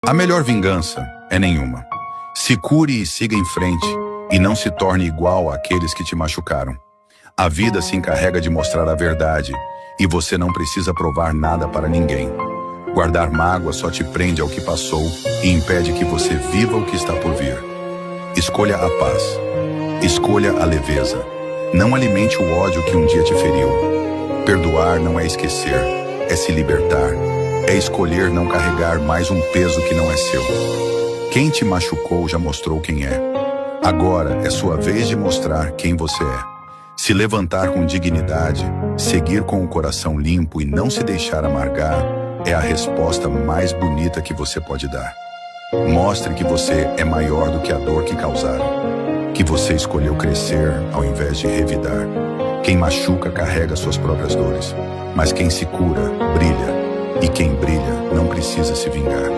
A melhor vingança é nenhuma. Se cure e siga em frente, e não se torne igual àqueles que te machucaram. A vida se encarrega de mostrar a verdade, e você não precisa provar nada para ninguém. Guardar mágoa só te prende ao que passou e impede que você viva o que está por vir. Escolha a paz. Escolha a leveza. Não alimente o ódio que um dia te feriu. Perdoar não é esquecer, é se libertar. É escolher não carregar mais um peso que não é seu. Quem te machucou já mostrou quem é. Agora é sua vez de mostrar quem você é. Se levantar com dignidade, seguir com o coração limpo e não se deixar amargar, é a resposta mais bonita que você pode dar. Mostre que você é maior do que a dor que causaram. Que você escolheu crescer ao invés de revidar. Quem machuca carrega suas próprias dores, mas quem se cura, brilha. E quem brilha não precisa se vingar.